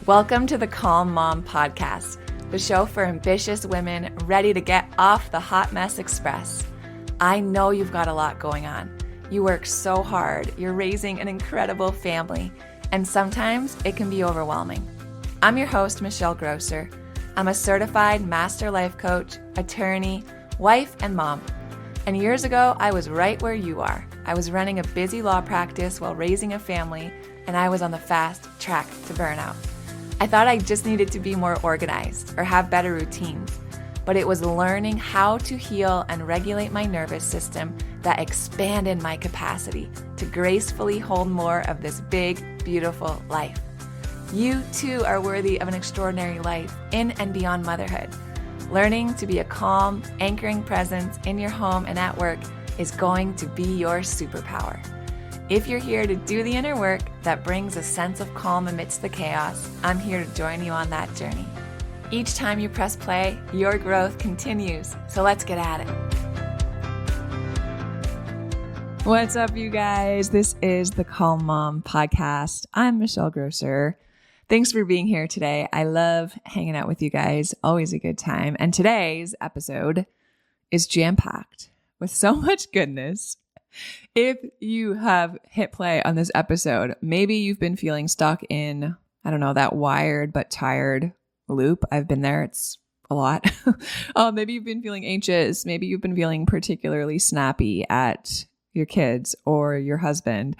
Welcome to the Calm Mom Podcast, the show for ambitious women ready to get off the hot mess express. I know you've got a lot going on. You work so hard, you're raising an incredible family, and sometimes it can be overwhelming. I'm your host, Michelle Grosser. I'm a certified master life coach, attorney, wife, and mom. And years ago, I was right where you are. I was running a busy law practice while raising a family, and I was on the fast track to burnout. I thought I just needed to be more organized or have better routines, but it was learning how to heal and regulate my nervous system that expanded my capacity to gracefully hold more of this big, beautiful life. You too are worthy of an extraordinary life in and beyond motherhood. Learning to be a calm, anchoring presence in your home and at work is going to be your superpower. If you're here to do the inner work that brings a sense of calm amidst the chaos, I'm here to join you on that journey. Each time you press play, your growth continues. So let's get at it. What's up, you guys? This is the Calm Mom Podcast. I'm Michelle Grosser. Thanks for being here today. I love hanging out with you guys. Always a good time. And today's episode is jam-packed with so much goodness. If you have hit play on this episode, maybe you've been feeling stuck in, that wired but tired loop. I've been there. It's a lot. Maybe you've been feeling anxious. Maybe you've been feeling particularly snappy at your kids or your husband.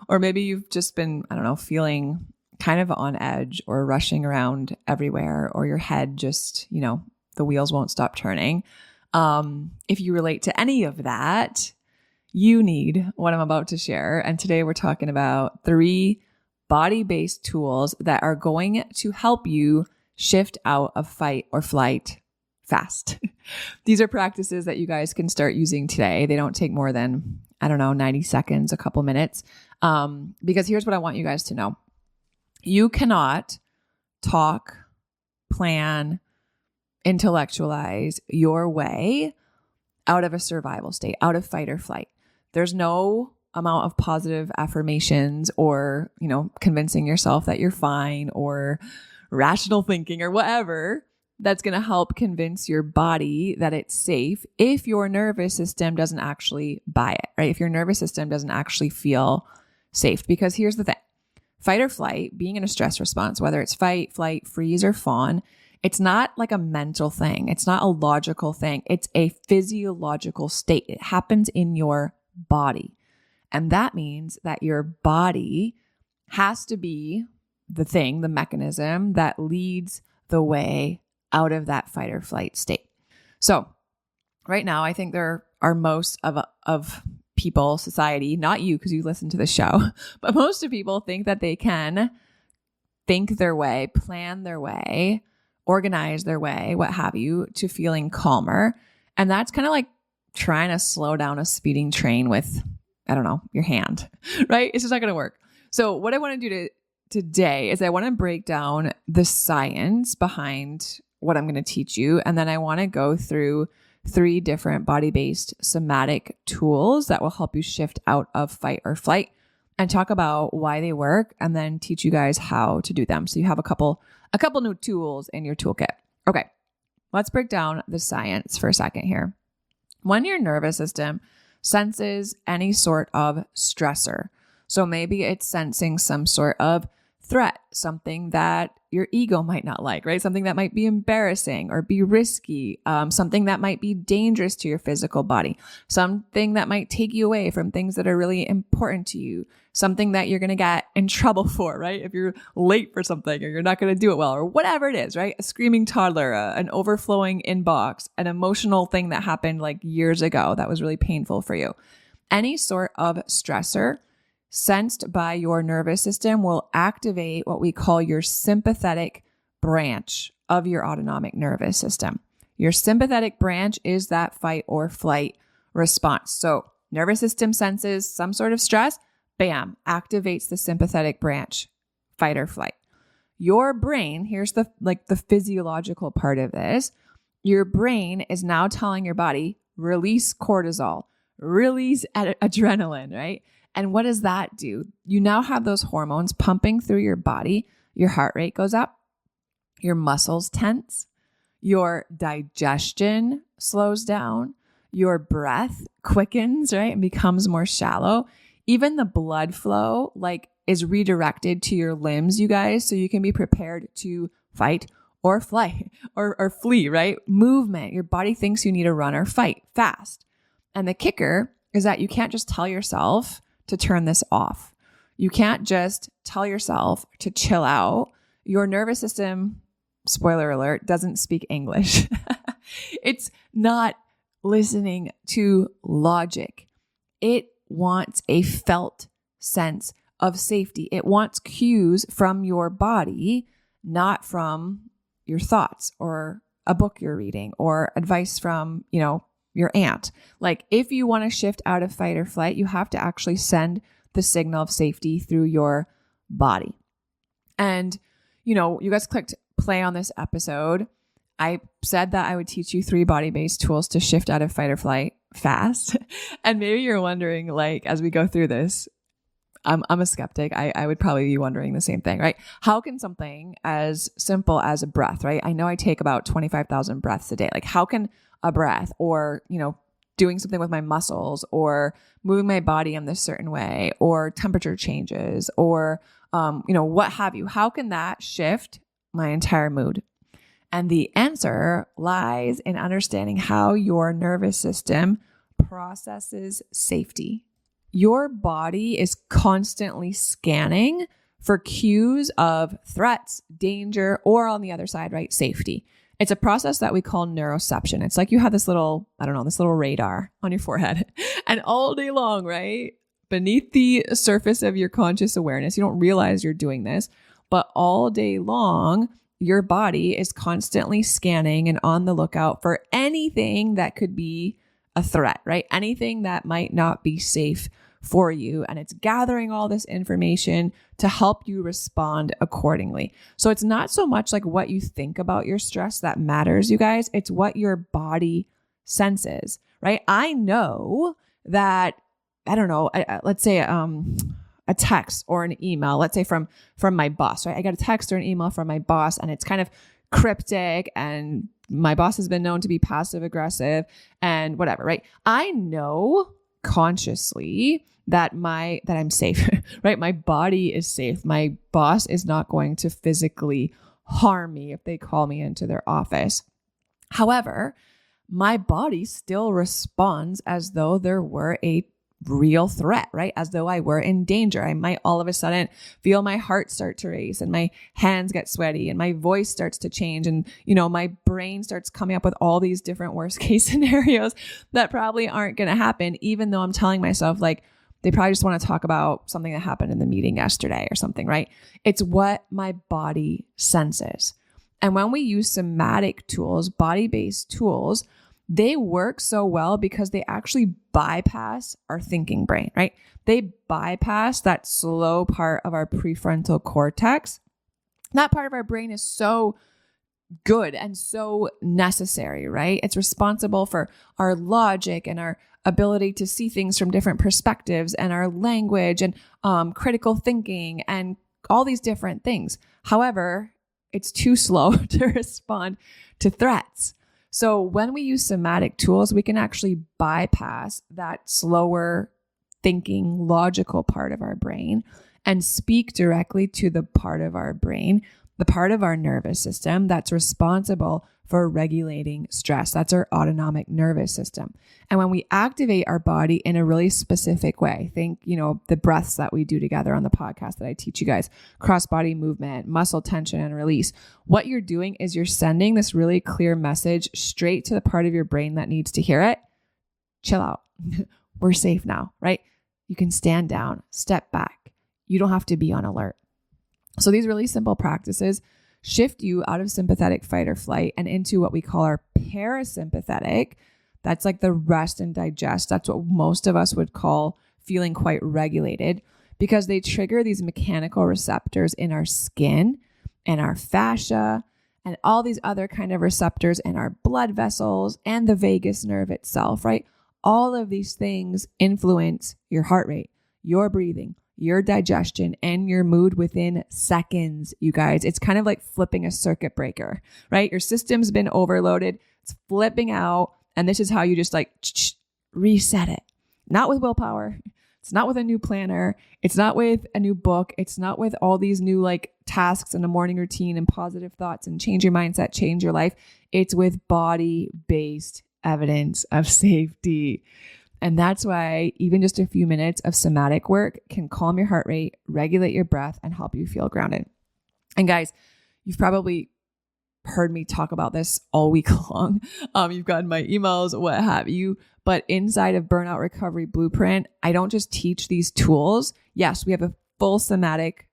Or maybe you've just been, feeling kind of on edge or rushing around everywhere, or your head just, the wheels won't stop turning. If you relate to any of that, you need what I'm about to share. And today we're talking about 3 body-based tools that are going to help you shift out of fight or flight fast. These are practices that you guys can start using today. They don't take more than, 90 seconds, a couple minutes. Because here's what I want you guys to know. You cannot talk, plan, intellectualize your way out of a survival state, out of fight or flight. There's no amount of positive affirmations or, convincing yourself that you're fine or rational thinking or whatever that's going to help convince your body that it's safe if your nervous system doesn't actually buy it, right? If your nervous system doesn't actually feel safe. Because here's the thing. Fight or flight, being in a stress response, whether it's fight, flight, freeze, or fawn, it's not like a mental thing. It's not a logical thing. It's a physiological state. It happens in your body. And that means that your body has to be the thing, the mechanism that leads the way out of that fight or flight state. So right now, I think there are most of people, society, not you because you listen to the show, but most of people think that they can think their way, plan their way, organize their way, what have you, to feeling calmer. And that's kind of like trying to slow down a speeding train with, your hand, right? It's just not going to work. So what I want to do today is I want to break down the science behind what I'm going to teach you. And then I want to go through 3 different body-based somatic tools that will help you shift out of fight or flight and talk about why they work and then teach you guys how to do them. So you have a couple new tools in your toolkit. Okay, let's break down the science for a second here. When your nervous system senses any sort of stressor, so maybe it's sensing some sort of threat, something that your ego might not like, right? Something that might be embarrassing or be risky, something that might be dangerous to your physical body, something that might take you away from things that are really important to you, something that you're going to get in trouble for, right? If you're late for something or you're not going to do it well or whatever it is, right? A screaming toddler, an overflowing inbox, an emotional thing that happened like years ago that was really painful for you. Any sort of stressor sensed by your nervous system will activate what we call your sympathetic branch of your autonomic nervous system. Your sympathetic branch is that fight or flight response. So nervous system senses some sort of stress, bam, activates the sympathetic branch, fight or flight. Your brain, here's the physiological part of this. Your brain is now telling your body, release cortisol, release adrenaline, right? And what does that do? You now have those hormones pumping through your body your heart rate goes up, your muscles tense, your digestion slows down, your breath quickens, right? And becomes more shallow. Even the blood flow is redirected to your limbs, you guys, so you can be prepared to fight or fly or flee, right? Movement. Your body thinks you need to run or fight fast. And the kicker is that you can't just tell yourself to turn this off. You can't just tell yourself to chill out. Your nervous system, spoiler alert, doesn't speak English. It's not listening to logic. It wants a felt sense of safety. It wants cues from your body, not from your thoughts or a book you're reading or advice from, your aunt. If you want to shift out of fight or flight, you have to actually send the signal of safety through your body. And, you guys clicked play on this episode. I said that I would teach you 3 body-based tools to shift out of fight or flight fast. And maybe you're wondering, as we go through this, I'm a skeptic. I would probably be wondering the same thing, right? How can something as simple as a breath, right? I know I take about 25,000 breaths a day. How can a breath or, doing something with my muscles or moving my body in this certain way or temperature changes or, what have you, how can that shift my entire mood? And the answer lies in understanding how your nervous system processes safety. Your body is constantly scanning for cues of threats, danger, or on the other side, right, safety. It's a process that we call neuroception. It's like you have this little radar on your forehead. And all day long, right, beneath the surface of your conscious awareness, you don't realize you're doing this, but all day long, your body is constantly scanning and on the lookout for anything that could be a threat, right? Anything that might not be safe for you. And it's gathering all this information to help you respond accordingly. So it's not so much what you think about your stress that matters, you guys. It's what your body senses, right? I know that, let's say, a text or an email, let's say from my boss, right? I got a text or an email from my boss and it's kind of cryptic and my boss has been known to be passive aggressive and whatever, right? I know consciously that I'm safe, right? My body is safe. My boss is not going to physically harm me if they call me into their office. However, my body still responds as though there were a real threat, right? As though I were in danger. I might all of a sudden feel my heart start to race and my hands get sweaty and my voice starts to change. And, my brain starts coming up with all these different worst case scenarios that probably aren't going to happen, even though I'm telling myself they probably just want to talk about something that happened in the meeting yesterday or something, right? It's what my body senses. And when we use somatic tools, body-based tools, they work so well because they actually bypass our thinking brain, right? They bypass that slow part of our prefrontal cortex. That part of our brain is so good and so necessary, right? It's responsible for our logic and our ability to see things from different perspectives and our language and critical thinking and all these different things. However, it's too slow to respond to threats. So when we use somatic tools, we can actually bypass that slower thinking, logical part of our brain and speak directly to the part of our brain, the part of our nervous system that's responsible for regulating stress. That's our autonomic nervous system. And when we activate our body in a really specific way, think, the breaths that we do together on the podcast that I teach you guys, cross-body movement, muscle tension and release. What you're doing is you're sending this really clear message straight to the part of your brain that needs to hear it. Chill out. We're safe now, right? You can stand down, step back. You don't have to be on alert. So these really simple practices shift you out of sympathetic fight or flight and into what we call our parasympathetic. That's the rest and digest. That's what most of us would call feeling quite regulated because they trigger these mechanical receptors in our skin and our fascia and all these other kind of receptors in our blood vessels and the vagus nerve itself, right? All of these things influence your heart rate, your breathing, your digestion and your mood within seconds, you guys. It's kind of like flipping a circuit breaker, right? Your system's been overloaded. It's flipping out. And this is how you just like reset it. Not with willpower. It's not with a new planner. It's not with a new book. It's not with all these new like tasks and a morning routine and positive thoughts and change your mindset, change your life. It's with body-based evidence of safety. And that's why even just a few minutes of somatic work can calm your heart rate, regulate your breath, and help you feel grounded. And guys, you've probably heard me talk about this all week long. You've gotten my emails, what have you. But inside of Burnout Recovery Blueprint, I don't just teach these tools. Yes, we have a full somatic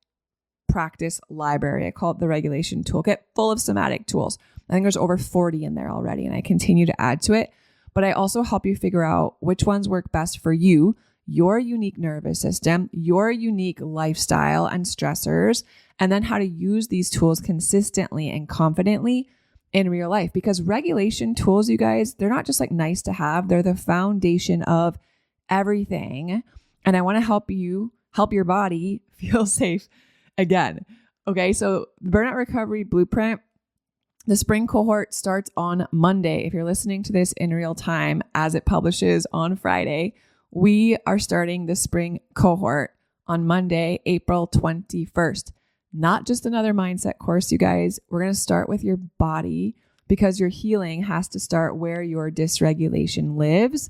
practice library. I call it the Regulation Toolkit, full of somatic tools. I think there's over 40 in there already, and I continue to add to it. But I also help you figure out which ones work best for you, your unique nervous system, your unique lifestyle and stressors, and then how to use these tools consistently and confidently in real life. Because regulation tools, you guys, they're not just like nice to have. They're the foundation of everything. And I want to help your body feel safe again. Okay, so Burnout Recovery Blueprint, the spring cohort starts on Monday. If you're listening to this in real time as it publishes on Friday, we are starting the spring cohort on Monday, April 21st. Not just another mindset course, you guys. We're going to start with your body because your healing has to start where your dysregulation lives,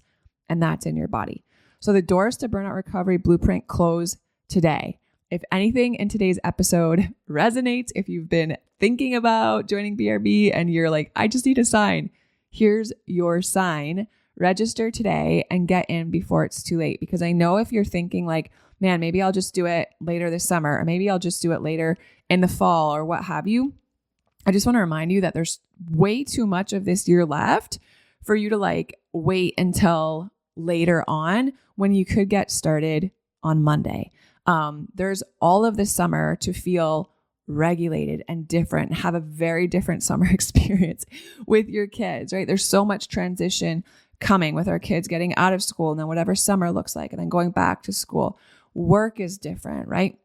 and that's in your body. So the doors to Burnout Recovery Blueprint close today. If anything in today's episode resonates, if you've been thinking about joining BRB and you're like, I just need a sign, here's your sign. Register today and get in before it's too late. Because I know if you're thinking like, man, maybe I'll just do it later this summer, or maybe I'll just do it later in the fall or what have you. I just want to remind you that there's way too much of this year left for you to like wait until later on when you could get started on Monday. There's all of this summer to feel regulated and different, have a very different summer experience with your kids, right? There's so much transition coming with our kids getting out of school and then whatever summer looks like and then going back to school. Work is different, right?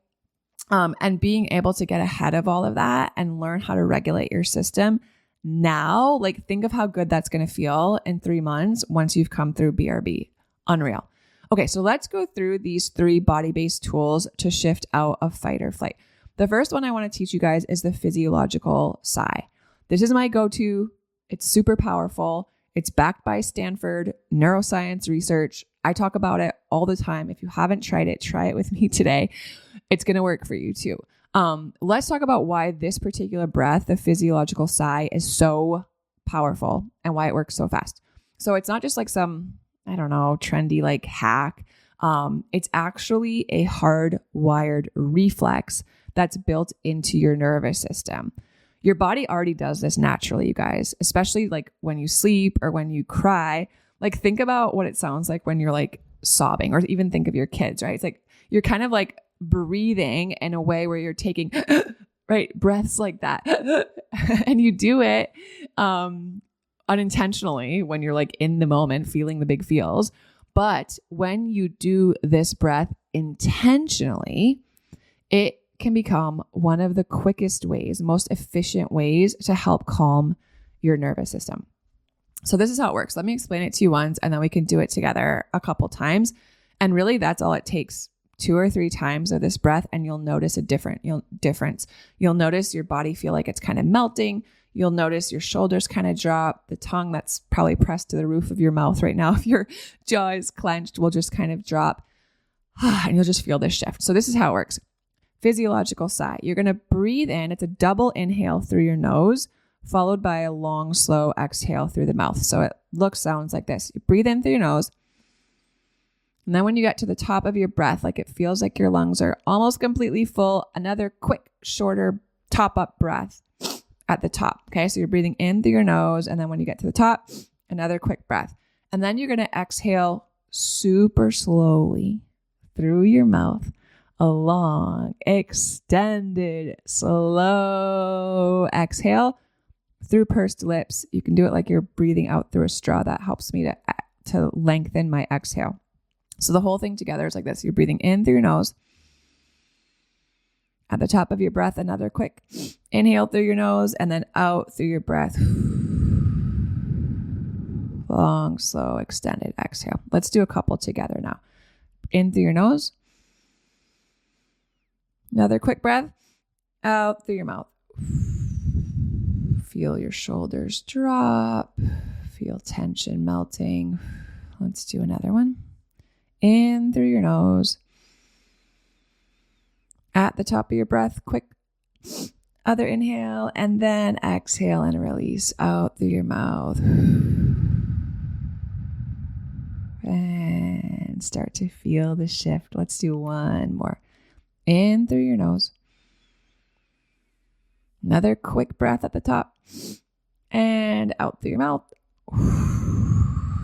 And being able to get ahead of all of that and learn how to regulate your system now, like think of how good that's going to feel in 3 months once you've come through BRB. Unreal. Okay, so let's go through these 3 body-based tools to shift out of fight or flight. The first one I want to teach you guys is the physiological sigh. This is my go-to. It's super powerful. It's backed by Stanford neuroscience research. I talk about it all the time. If you haven't tried it, try it with me today. It's going to work for you too. Let's talk about why this particular breath, the physiological sigh, is so powerful and why it works so fast. So it's not just like some, I don't know, trendy like hack. It's actually a hardwired reflex that's built into your nervous system. Your body already does this naturally, you guys, especially like when you sleep or when you cry. Like think about what it sounds like when you're like sobbing, or even think of your kids, right? It's like you're kind of like breathing in a way where you're taking right breaths like that. And you do it unintentionally when you're like in the moment feeling the big feels. But when you do this breath intentionally, it can become one of the quickest ways, most efficient ways to help calm your nervous system. So this is how it works. Let me explain it to you once, and then we can do it together a couple times. And really that's all it takes, 2 or 3 times of this breath, and you'll notice a difference. You'll notice your body feel like it's kind of melting. You'll notice your shoulders kind of drop. The tongue that's probably pressed to the roof of your mouth right now, if your jaw is clenched, will just kind of drop. And you'll just feel this shift. So this is how it works. Physiological sigh. You're going to breathe in. It's a double inhale through your nose, followed by a long, slow exhale through the mouth. So it sounds like this. You breathe in through your nose. And then when you get to the top of your breath, like it feels like your lungs are almost completely full, another quick, shorter top up breath at the top. Okay. So you're breathing in through your nose. And then when you get to the top, another quick breath. And then you're going to exhale super slowly through your mouth. A long, extended, slow exhale through pursed lips. You can do it like you're breathing out through a straw. That helps me to lengthen my exhale. So the whole thing together is like this. You're breathing in through your nose. At the top of your breath, another quick inhale through your nose and then out through your breath. Long, slow, extended exhale. Let's do a couple together now. In through your nose. Another quick breath. Out through your mouth. Feel your shoulders drop. Feel tension melting. Let's do another one. In through your nose. At the top of your breath, quick other inhale, and then exhale and release out through your mouth. And start to feel the shift. Let's do one more. In through your nose. Another quick breath at the top. And out through your mouth.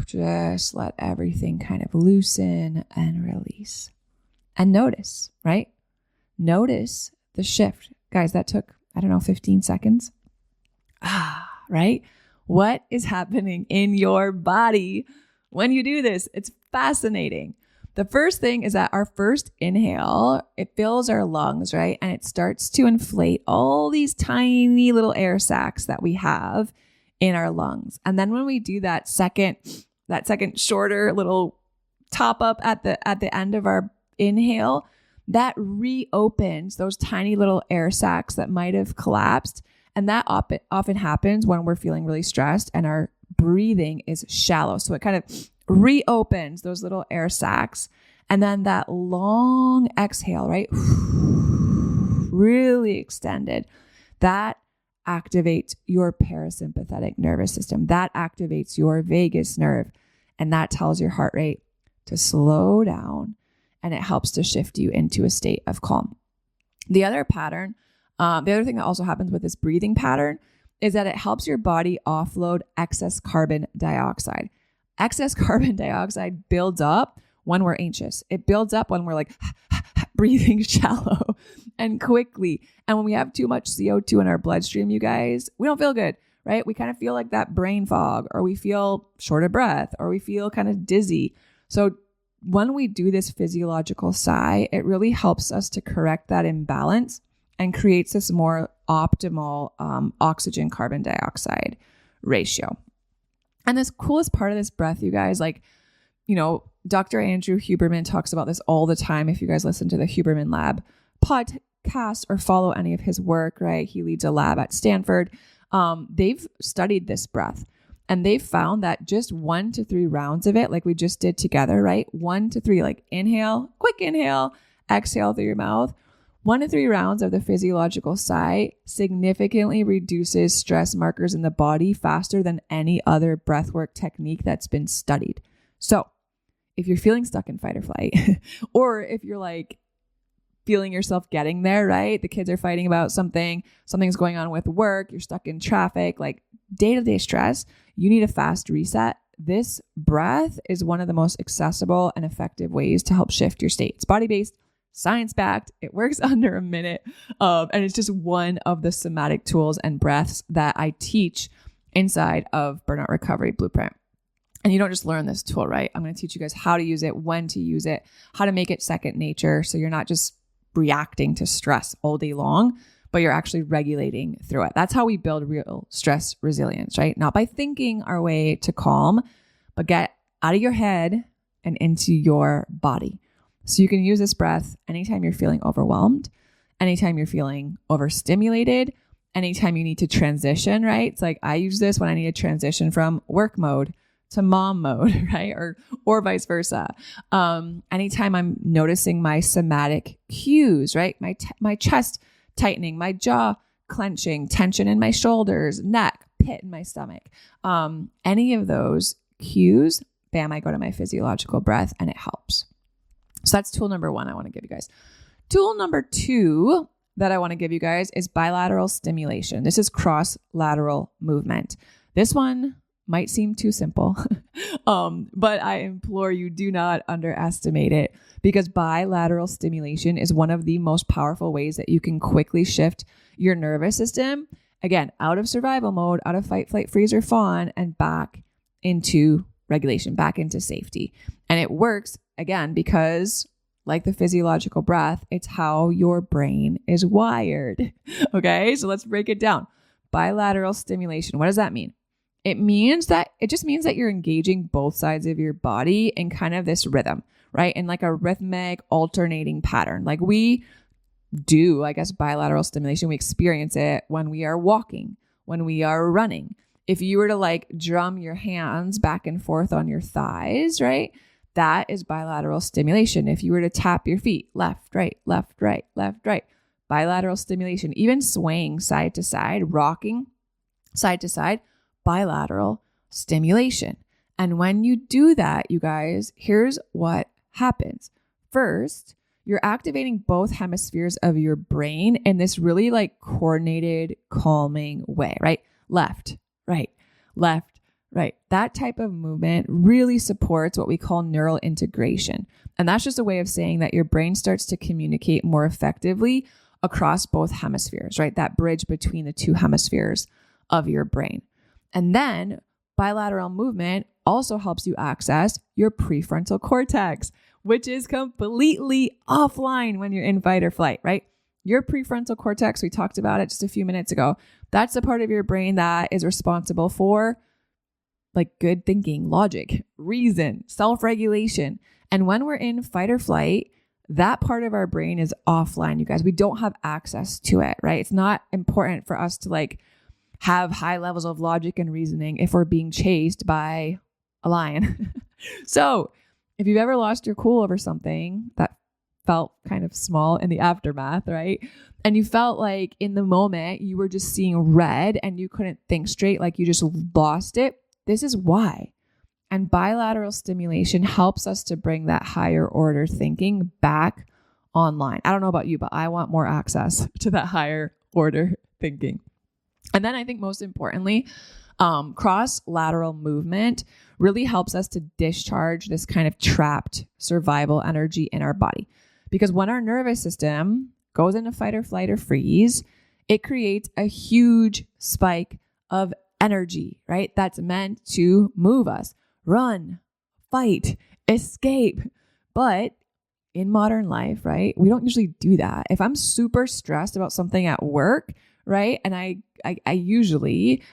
Just let everything kind of loosen and release. And notice, right? Notice the shift. Guys, that took, 15 seconds. Right? What is happening in your body when you do this? It's fascinating. The first thing is that our first inhale, it fills our lungs, right? And it starts to inflate all these tiny little air sacs that we have in our lungs. And then when we do that second shorter little top up at the end of our inhale, that reopens those tiny little air sacs that might have collapsed. And that often happens when we're feeling really stressed and our breathing is shallow. So it kind of reopens those little air sacs. And then that long exhale, right? Really extended. That activates your parasympathetic nervous system. That activates your vagus nerve. And that tells your heart rate to slow down. And it helps to shift you into a state of calm. The other thing that also happens with this breathing pattern is that it helps your body offload excess carbon dioxide. Excess carbon dioxide builds up when we're anxious. It builds up when we're like breathing shallow and quickly. And when we have too much CO2 in our bloodstream, you guys, we don't feel good, right? We kind of feel like that brain fog, or we feel short of breath, or we feel kind of dizzy. So when we do this physiological sigh, it really helps us to correct that imbalance and creates this more optimal oxygen carbon dioxide ratio. And this coolest part of this breath, you guys, Dr. Andrew Huberman talks about this all the time. If you guys listen to the Huberman Lab podcast or follow any of his work, right? He leads a lab at Stanford. They've studied this breath. And they found that just 1 to 3 rounds of it, like we just did together, right? 1 to 3, like inhale, quick inhale, exhale through your mouth. 1 to 3 rounds of the physiological sigh significantly reduces stress markers in the body faster than any other breathwork technique that's been studied. So if you're feeling stuck in fight or flight, or if you're like feeling yourself getting there, right? The kids are fighting about something's going on with work, you're stuck in traffic, like day-to-day stress, you need a fast reset. This breath is one of the most accessible and effective ways to help shift your state. It's body-based, science-backed, it works under a minute, and it's just one of the somatic tools and breaths that I teach inside of Burnout Recovery Blueprint. And you don't just learn this tool, right? I'm going to teach you guys how to use it, when to use it, how to make it second nature, so you're not just reacting to stress all day long, but you're actually regulating through it. That's how we build real stress resilience, right? Not by thinking our way to calm, but get out of your head and into your body. So you can use this breath anytime you're feeling overwhelmed, anytime you're feeling overstimulated, anytime you need to transition, right? It's like I use this when I need to transition from work mode to mom mode, right? Or vice versa. Anytime I'm noticing my somatic cues, right? My chest tightening, my jaw clenching, tension in my shoulders, neck, pit in my stomach. Any of those cues, bam, I go to my physiological breath and it helps. So that's tool number 1 I want to give you guys. Tool number 2 that I want to give you guys is bilateral stimulation. This is cross-lateral movement. This one might seem too simple, but I implore you, do not underestimate it, because bilateral stimulation is one of the most powerful ways that you can quickly shift your nervous system, again, out of survival mode, out of fight, flight, freeze, or fawn, and back into regulation, back into safety. And it works, again, because like the physiological breath, it's how your brain is wired. Okay, so let's break it down. Bilateral stimulation. What does that mean? It just means that you're engaging both sides of your body in kind of this rhythm, right? In like a rhythmic alternating pattern. Like we do, I guess, bilateral stimulation. We experience it when we are walking, when we are running. If you were to like drum your hands back and forth on your thighs, right? That is bilateral stimulation. If you were to tap your feet, left, right, left, right, left, right, bilateral stimulation. Even swaying side to side, rocking side to side, bilateral stimulation. And when you do that, you guys, here's what happens. First, you're activating both hemispheres of your brain in this really like coordinated, calming way, right? Left, right, left, right. That type of movement really supports what we call neural integration. And that's just a way of saying that your brain starts to communicate more effectively across both hemispheres, right? That bridge between the two hemispheres of your brain. And then bilateral movement also helps you access your prefrontal cortex, which is completely offline when you're in fight or flight, right? Your prefrontal cortex, we talked about it just a few minutes ago. That's the part of your brain that is responsible for like good thinking, logic, reason, self-regulation. And when we're in fight or flight, that part of our brain is offline, you guys. We don't have access to it, right? It's not important for us to like have high levels of logic and reasoning if we're being chased by a lion. So if you've ever lost your cool over something that felt kind of small in the aftermath, right? And you felt like in the moment you were just seeing red and you couldn't think straight, like you just lost it. This is why. And bilateral stimulation helps us to bring that higher order thinking back online. I don't know about you, but I want more access to that higher order thinking. And then I think most importantly, cross-lateral movement really helps us to discharge this kind of trapped survival energy in our body. Because when our nervous system goes into fight or flight or freeze, it creates a huge spike of energy, right? That's meant to move us, run, fight, escape. But in modern life, right, we don't usually do that. If I'm super stressed about something at work, right, and I usually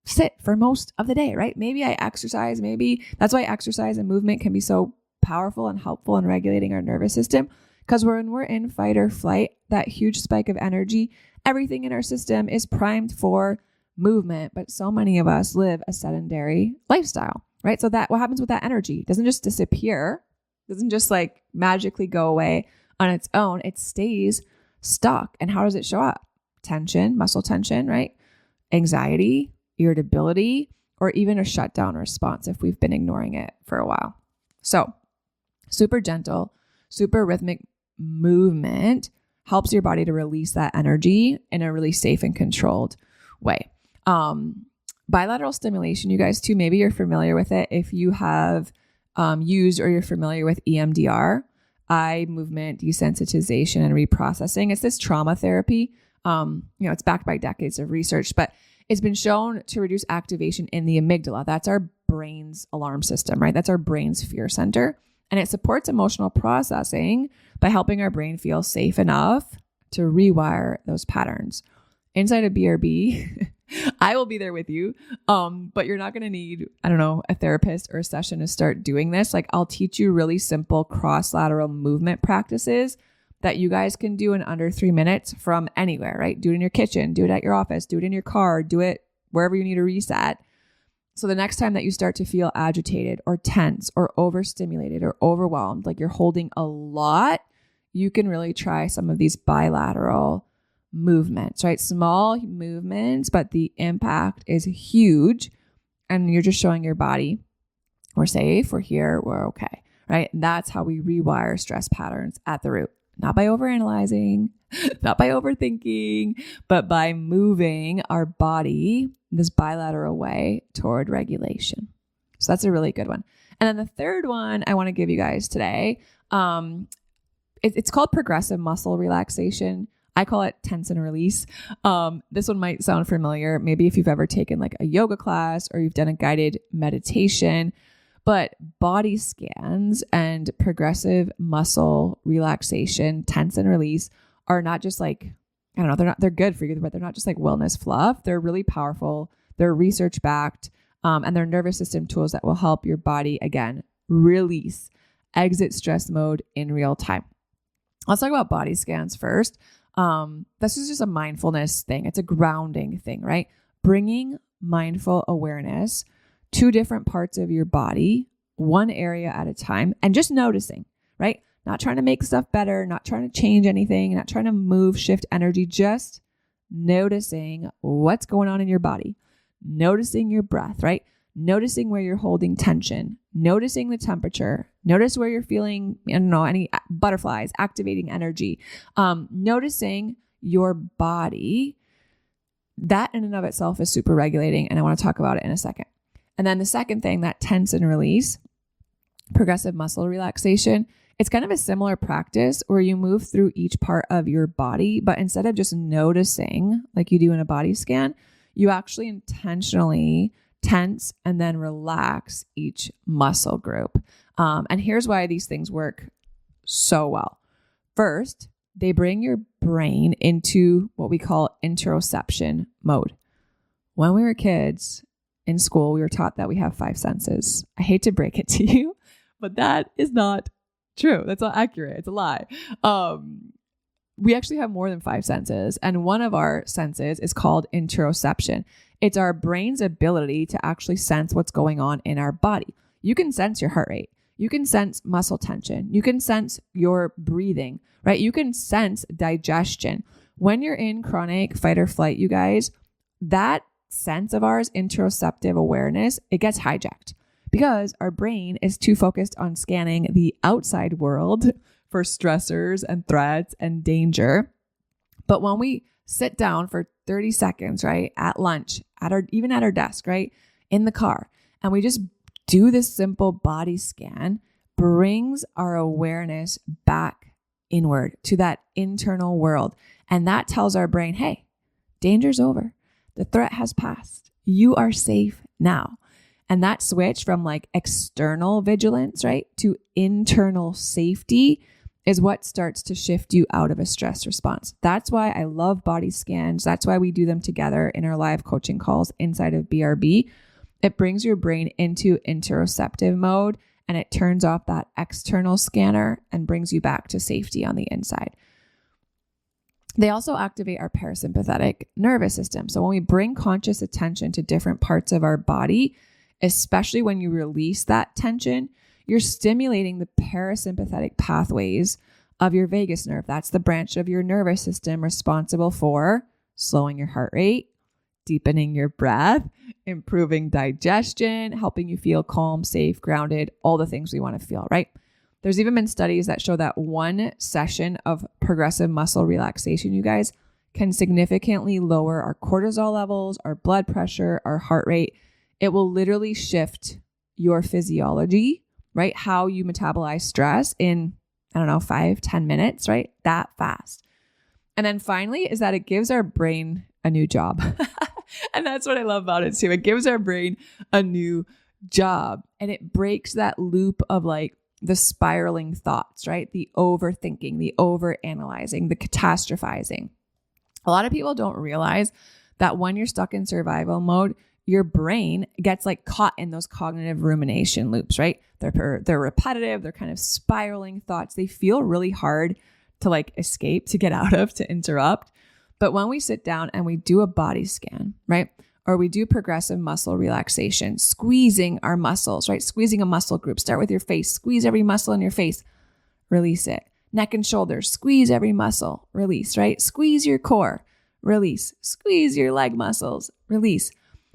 sit for most of the day, right? Maybe I exercise, maybe that's why exercise and movement can be so powerful and helpful in regulating our nervous system. Because when we're in fight or flight, that huge spike of energy, everything in our system is primed for movement. But so many of us live a sedentary lifestyle, right? So that what happens with that energy? It doesn't just disappear, doesn't just like magically go away on its own. It stays stuck. And how does it show up? Tension, muscle tension, right? Anxiety, irritability, or even a shutdown response if we've been ignoring it for a while. So super gentle, super rhythmic movement helps your body to release that energy in a really safe and controlled way. Bilateral stimulation, you guys too, maybe you're familiar with it if you have used or you're familiar with EMDR, eye movement desensitization and reprocessing. It's this trauma therapy. It's backed by decades of research, but it's been shown to reduce activation in the amygdala. That's our brain's alarm system, right? That's our brain's fear center. And it supports emotional processing by helping our brain feel safe enough to rewire those patterns. Inside of BRB, I will be there with you. But you're not going to need, a therapist or a session to start doing this. Like I'll teach you really simple cross-lateral movement practices that you guys can do in under 3 minutes from anywhere, right? Do it in your kitchen, do it at your office, do it in your car, do it wherever you need a reset. So the next time that you start to feel agitated or tense or overstimulated or overwhelmed, like you're holding a lot, you can really try some of these bilateral movements, right? Small movements, but the impact is huge. And you're just showing your body, we're safe, we're here, we're okay, right? And that's how we rewire stress patterns at the root. Not by overanalyzing, not by overthinking, but by moving our body this bilateral way toward regulation. So that's a really good one. And then the third one I want to give you guys today, it's called progressive muscle relaxation. I call it tense and release. This one might sound familiar. Maybe if you've ever taken like a yoga class or you've done a guided meditation. But body scans and progressive muscle relaxation, tense and release are not just like, I don't know, they're good for you, but they're not just like wellness fluff. They're really powerful. They're research backed, and they're nervous system tools that will help your body, again, release, exit stress mode in real time. Let's talk about body scans first. This is just a mindfulness thing. It's a grounding thing, right? Bringing mindful awareness to different parts of your body, one area at a time, and just noticing, right? Not trying to make stuff better, not trying to change anything, not trying to move, shift energy, just noticing what's going on in your body, noticing your breath, right? Noticing where you're holding tension, noticing the temperature, notice where you're feeling, any butterflies, activating energy, noticing your body. That in and of itself is super regulating, and I want to talk about it in a second. And then the second thing, that tense and release, progressive muscle relaxation, it's kind of a similar practice where you move through each part of your body, but instead of just noticing like you do in a body scan, you actually intentionally tense and then relax each muscle group. And here's why these things work so well. First, they bring your brain into what we call interoception mode. When we were kids in school, we were taught that we have 5 senses. I hate to break it to you, but that is not true. That's not accurate. It's a lie. We actually have more than 5 senses. And one of our senses is called interoception. It's our brain's ability to actually sense what's going on in our body. You can sense your heart rate. You can sense muscle tension. You can sense your breathing, right? You can sense digestion. When you're in chronic fight or flight, you guys, that sense of ours, interoceptive awareness, it gets hijacked because our brain is too focused on scanning the outside world for stressors and threats and danger. But when we sit down for 30 seconds, right, at lunch, even at our desk, right, in the car, and we just do this simple body scan, brings our awareness back inward to that internal world. And that tells our brain, hey, danger's over. The threat has passed. You are safe now. And that switch from like external vigilance, right, to internal safety is what starts to shift you out of a stress response. That's why I love body scans. That's why we do them together in our live coaching calls inside of BRB. It brings your brain into interoceptive mode and it turns off that external scanner and brings you back to safety on the inside. They also activate our parasympathetic nervous system. So when we bring conscious attention to different parts of our body, especially when you release that tension, you're stimulating the parasympathetic pathways of your vagus nerve. That's the branch of your nervous system responsible for slowing your heart rate, deepening your breath, improving digestion, helping you feel calm, safe, grounded, all the things we want to feel, right? There's even been studies that show that one session of progressive muscle relaxation, you guys, can significantly lower our cortisol levels, our blood pressure, our heart rate. It will literally shift your physiology, right? How you metabolize stress in, 5-10 minutes, right? That fast. And then finally is that it gives our brain a new job. And that's what I love about it too. It gives our brain a new job and it breaks that loop of like the spiraling thoughts, right? The overthinking, the overanalyzing, the catastrophizing. A lot of people don't realize that when you're stuck in survival mode, your brain gets like caught in those cognitive rumination loops, right? They're repetitive. They're kind of spiraling thoughts. They feel really hard to like escape, to get out of, to interrupt. But when we sit down and we do a body scan, right? Or we do progressive muscle relaxation, squeezing our muscles, right? Squeezing a muscle group. Start with your face. Squeeze every muscle in your face. Release it. Neck and shoulders. Squeeze every muscle. Release, right? Squeeze your core. Release. Squeeze your leg muscles. Release.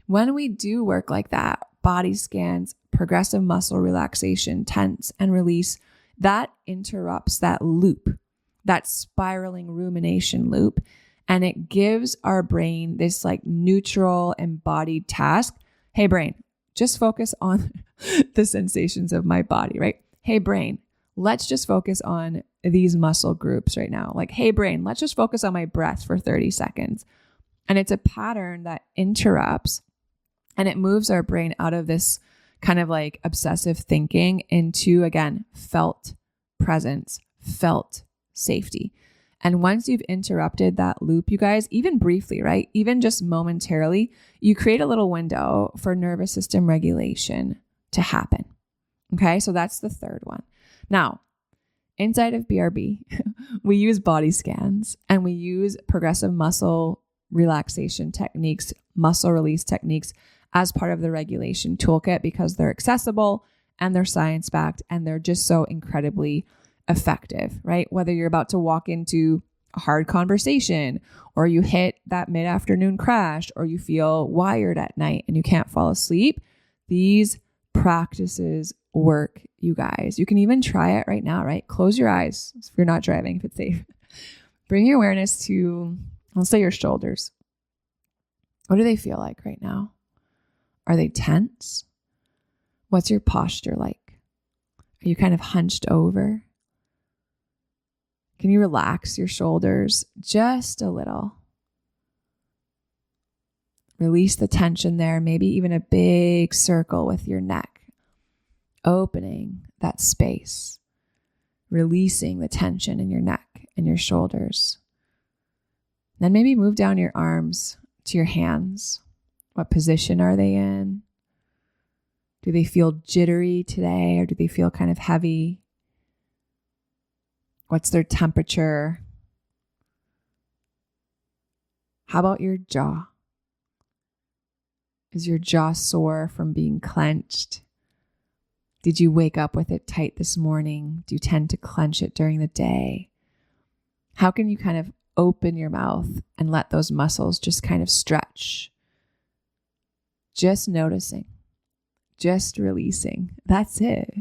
When we do work like that, body scans, progressive muscle relaxation, tense and release, that interrupts that loop, that spiraling rumination loop. And it gives our brain this like neutral embodied task. Hey, brain, just focus on the sensations of my body, right? Hey, brain, let's just focus on these muscle groups right now. Like, hey, brain, let's just focus on my breath for 30 seconds. And it's a pattern that interrupts and it moves our brain out of this kind of like obsessive thinking into, again, felt presence, felt safety. And once you've interrupted that loop, you guys, even briefly, right? Even just momentarily, you create a little window for nervous system regulation to happen. Okay, so that's the third one. Now, inside of BRB, we use body scans and we use progressive muscle relaxation techniques, muscle release techniques as part of the regulation toolkit because they're accessible and they're science-backed and they're just so incredibly effective, right? Whether you're about to walk into a hard conversation or you hit that mid-afternoon crash or you feel wired at night and you can't fall asleep, these practices work, you guys. You can even try it right now, right? Close your eyes if you're not driving, if it's safe. Bring your awareness to, let's say, your shoulders. What do they feel like right now? Are they tense? What's your posture like? Are you kind of hunched over? Can you relax your shoulders just a little? Release the tension there, maybe even a big circle with your neck, opening that space, releasing the tension in your neck and your shoulders. Then maybe move down your arms to your hands. What position are they in? Do they feel jittery today or do they feel kind of heavy? What's their temperature? How about your jaw? Is your jaw sore from being clenched? Did you wake up with it tight this morning? Do you tend to clench it during the day? How can you kind of open your mouth and let those muscles just kind of stretch? Just noticing, just releasing. That's it,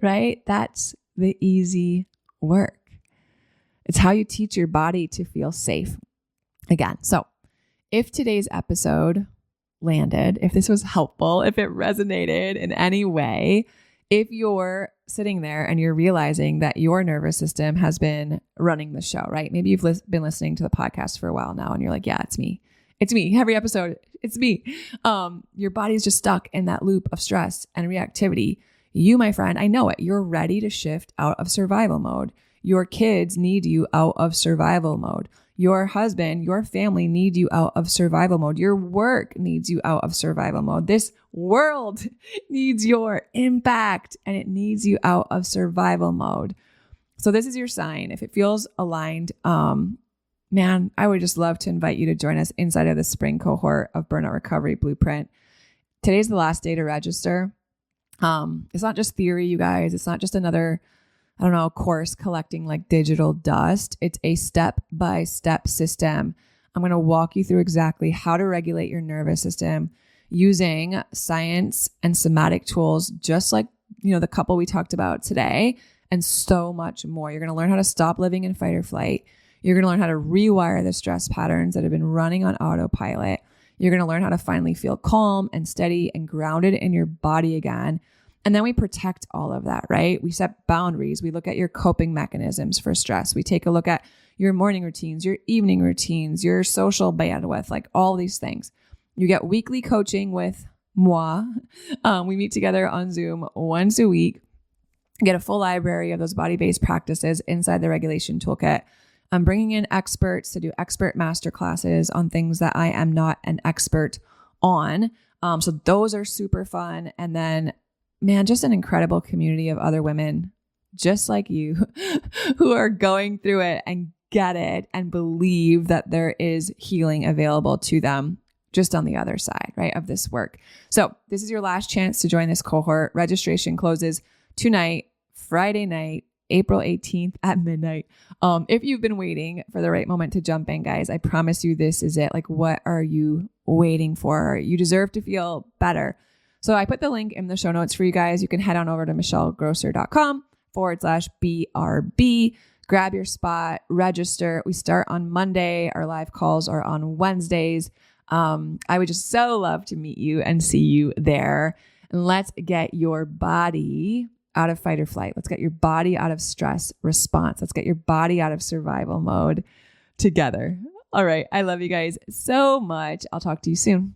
right? That's the easy work. It's how you teach your body to feel safe. Again, so if today's episode landed, if this was helpful, if it resonated in any way, if you're sitting there and you're realizing that your nervous system has been running the show, right? Maybe you've been listening to the podcast for a while now and you're like, yeah, it's me. It's me. Every episode, it's me. Your body's just stuck in that loop of stress and reactivity. You, my friend, I know it. You're ready to shift out of survival mode. Your kids need you out of survival mode. Your husband, your family need you out of survival mode. Your work needs you out of survival mode. This world needs your impact and it needs you out of survival mode. So this is your sign. If it feels aligned, man, I would just love to invite you to join us inside of the spring cohort of Burnout Recovery Blueprint. Today's the last day to register. It's not just theory, you guys. It's not just another course collecting like digital dust. It's a step-by-step system. I'm going to walk you through exactly how to regulate your nervous system using science and somatic tools, just like, the couple we talked about today, and so much more. You're going to learn how to stop living in fight or flight. You're going to learn how to rewire the stress patterns that have been running on autopilot. You're going to learn how to finally feel calm and steady and grounded in your body again. And then we protect all of that, right? We set boundaries. We look at your coping mechanisms for stress. We take a look at your morning routines, your evening routines, your social bandwidth, like all these things. You get weekly coaching with moi. We meet together on Zoom once a week. Get a full library of those body-based practices inside the regulation toolkit. I'm bringing in experts to do expert masterclasses on things that I am not an expert on. So those are super fun. And then, man, just an incredible community of other women just like you who are going through it and get it and believe that there is healing available to them just on the other side, right, of this work. So this is your last chance to join this cohort. Registration closes tonight, Friday night, April 18th at midnight. If you've been waiting for the right moment to jump in, guys, I promise you this is it. Like, what are you waiting for? You deserve to feel better. So I put the link in the show notes for you guys. You can head on over to michellegrosser.com/BRB, grab your spot, register. We start on Monday. Our live calls are on Wednesdays. I would just so love to meet you and see you there. And let's get your body out of fight or flight. Let's get your body out of stress response. Let's get your body out of survival mode together. All right. I love you guys so much. I'll talk to you soon.